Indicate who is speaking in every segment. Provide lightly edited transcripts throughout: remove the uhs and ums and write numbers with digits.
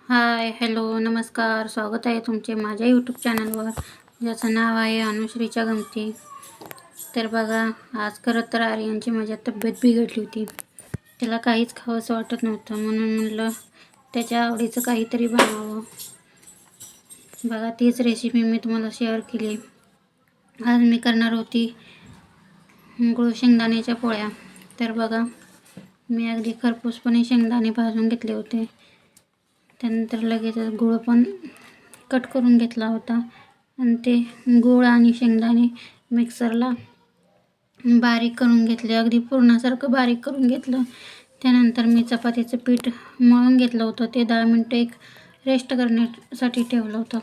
Speaker 1: हाय, hello, नमस्कार. स्वागत आहे तुमचे माझ्या यूट्यूब चॅनलवर, ज्याचं नाव आहे अनुश्रीच्या गमती. तर बघा, आज खरं तर आर्यनची माझ्या तब्येत बिघडली होती. त्याला काहीच खावंसं वाटत नव्हतं, म्हणून म्हणलं त्याच्या आवडीचं काहीतरी बनावं. बघा, तीच रेसिपी मी तुम्हाला शेअर केली. आज मी करणार होती गुळ शेंगदाण्याच्या पोळ्या. तर बघा, मी अगदी खरपूसपणे शेंगदाणे भाजून घेतले होते. त्यानंतर लगेच गूळ पण कट करून घेतला होता आणि ते गूळ आणि शेंगदाणे मिक्सरला बारीक करून घेतले. अगदी पूर्णासारखं बारीक करून घेतलं. त्यानंतर मी चपातीचं पीठ मळून घेतलं होतं. ते 10 मिनटं एक रेस्ट करण्यासाठी ठेवलं होतं.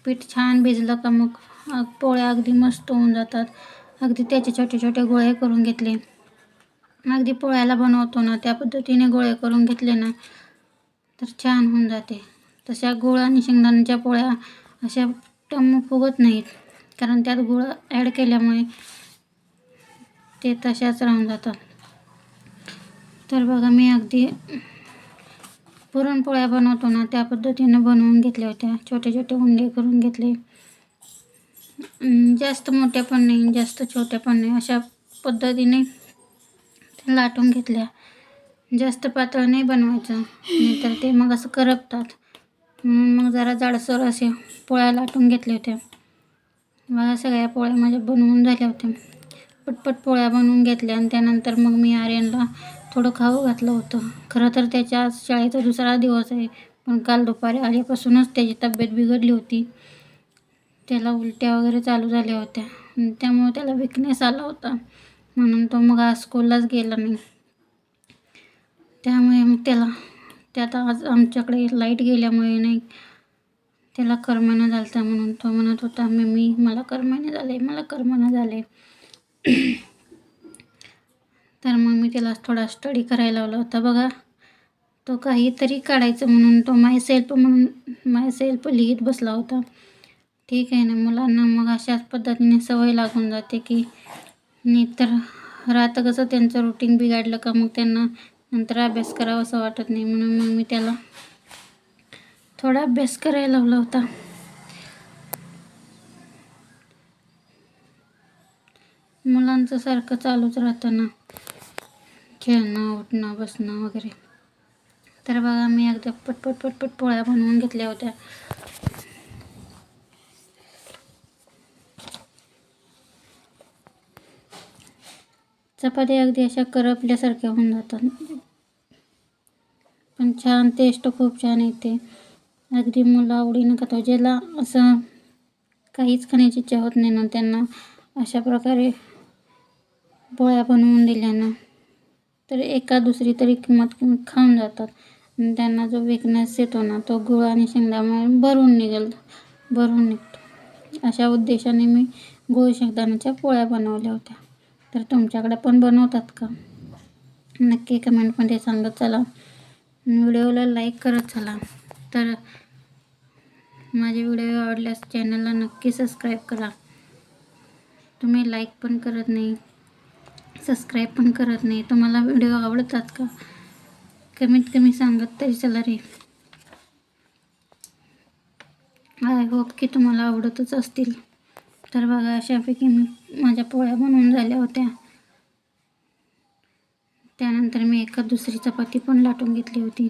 Speaker 1: पीठ छान भिजलं का मग पोळ्या अगदी मस्त होऊन जातात. अगदी त्याचे छोटे छोटे गोळे करून घेतले. अगदी पोळ्याला बनवतो ना त्या पद्धतीने गोळे करून घेतले ना तर छान होऊन जाते. तशा गूळ आणि शेंगदाण्याच्या पोळ्या अशा टम्म फुगत नाहीत, कारण त्यात गूळ ॲड केल्यामुळे ते तशाच राहून जातात. तर बघा, मी अगदी पुरणपोळ्या बनवतो ना त्या पद्धतीने बनवून घेतल्या होत्या. छोटे छोटे उंडे करून घेतले. जास्त मोठ्या पण नाही, जास्त छोट्या पण नाही, अशा पद्धतीने लाटून घेतल्या. जास्त पातळ नाही बनवायचं, नाहीतर ते मग असं करपतात. म्हणून मग जरा जाडसर असे पोळ्या लाटून घेतल्या होत्या. मला सगळ्या पोळ्या माझ्या बनवून झाल्या होत्या. पटपट पोळ्या बनवून घेतल्या आणि त्यानंतर मग मी आर्यनला थोडं खाऊ घातलं होतं. खरं तर त्याच्या आज शाळेचा दुसरा दिवस आहे, पण काल दुपारी आल्यापासूनच त्याची तब्येत बिघडली होती. त्याला उलट्या वगैरे चालू झाल्या होत्या, त्यामुळे त्याला विकनेस आला होता. म्हणून तो मग आज स्कूललाच गेला नाही. त्यामुळे मग त्यात आज आमच्याकडे लाईट गेल्यामुळे नाही त्याला करमना झालं होतं. म्हणून तो म्हणत होता, मम्मी मला करमना झाले. तर मग मी त्याला थोडा स्टडी करायला लावला होता. बघा, तो काहीतरी काढायचं म्हणून तो माय सेल्फ लिहित बसला होता. ठीक आहे ना, मुलांना मग अशाच पद्धतीने सवय लागून जाते की नाहीतर राहतं कसं त्यांचं रुटीन बिघडलं का मग त्यांना नंतर अभ्यास करावा असं वाटत नाही. म्हणून मग मी त्याला थोडा अभ्यास करायला लावला होता. मुलांचं सारखं चालूच राहतं ना, खेळणं, उठणं, बसणं वगैरे. तर बघा, मी अगदी पटपट पोळ्या बनवून घेतल्या होत्या. चपात्या अगदी अशा करपल्यासारख्या होऊन जातात, पण छान टेस्ट खूप छान येते. अगदी मुलं आवडीनं खातात. ज्याला असं काहीच खाण्याची इच्छा होत नाही ना, त्यांना अशा प्रकारे पोळ्या बनवून दिल्यानं तर एका दुसरी तरी किंमत खाऊन जातात. आणि त्यांना जो विकनेस येतो ना तो गूळ आणि शेंगदाण्यामुळे भरून निघतो. अशा उद्देशाने मी गूळ शेंगदाण्याच्या पोळ्या बनवल्या होत्या. तर तुमच्याकडे पण बनवतात का? नक्की कमेंटमध्ये सांगत चला. व्हिडिओला लाईक करत चला. तर माझे व्हिडिओ आवडल्यास चॅनलला नक्की सबस्क्राईब करा. तुम्ही लाईक पण करत नाही, सबस्क्राईब पण करत नाही. तुम्हाला व्हिडिओ आवडतात का? कमीत कमी सांगत तरी चला रे. आय होप की तुम्हाला आवडतच असतील. तर बघा, अशापैकी माझ्या पोळ्या बनवून झाल्या होत्या. त्यानंतर मी एका दुसरी चपाती पण लाटून घेतली होती.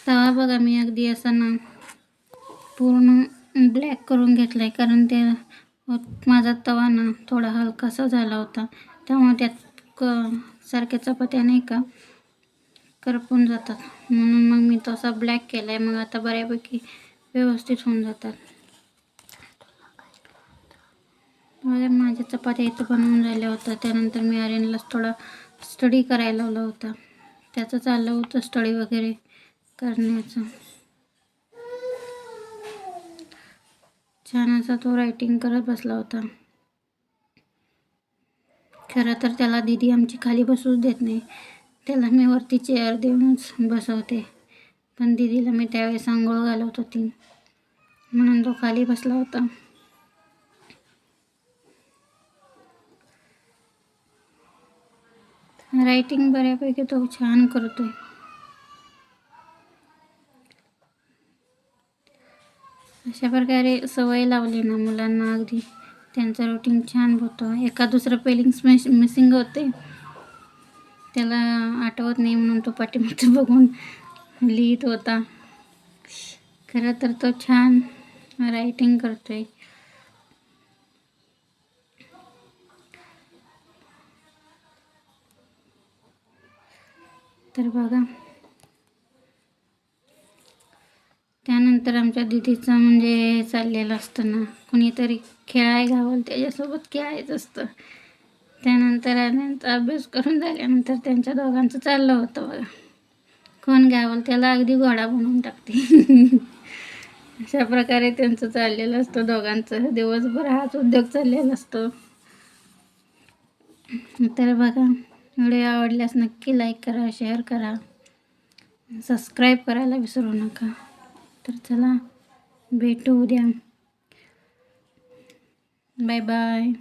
Speaker 1: तवा बघा, मी अगदी असा ना पूर्ण ब्लॅक करून घेतलाय, कारण ते माझा तवा ना थोडा हलकासा झाला होता. त्यामुळे त्यात सारख्या चपात्या नाही का करपून जातात. म्हणून मग मी तसा ब्लॅक केलाय. मग आता बऱ्यापैकी व्यवस्थित होऊन जातात. माझ्या चपात्या इथं बनवून झाल्या होत्या. त्यानंतर मी आर्यनला थोडा स्टडी करायला लावला होता. त्याचं चाललं होतं स्टडी वगैरे करण्याचं. छान असा तो रायटिंग करत बसला होता. खरं तर त्याला दीदी आमची खाली बसूच देत नाही. त्याला मी वरती चेअर देऊनच बसवते, पण दीदीला मी त्यावेळेस आंघोळ घालवत होती म्हणून तो खाली बसला होता. रायटिंग बऱ्यापैकी तो छान करतोय. अशा प्रकारे सवय लावली ना मुलांना, अगदी त्यांचं रुटीन छान होतं. एका दुसरं पेलिंग्स मिसिंग होते, त्याला आठवत नाही म्हणून तो पाठीमागचं बघून लिहित होता. खरं तर तो छान रायटिंग करतोय. तर बघा, त्यानंतर आमच्या दीदीचं म्हणजे चाललेलं असतं ना, कुणीतरी खेळाय घावल त्याच्यासोबत खेळायचं असतं. त्यानंतर अभ्यास करून झाल्यानंतर त्यांच्या दोघांचं चाललं होतं बघा, कोण घ्यावल त्याला अगदी घोडा बनवून टाकते. अशा प्रकारे त्यांचं चाललेलं असतं दोघांचं. दिवसभर हाच उद्योग चाललेला असतो. तर बघा, व्हिडिओ आवडल्यास नक्की लाईक करा, शेअर करा, सबस्क्राईब करायला विसरू नका. तर चला, भेटू उद्या. Bye bye.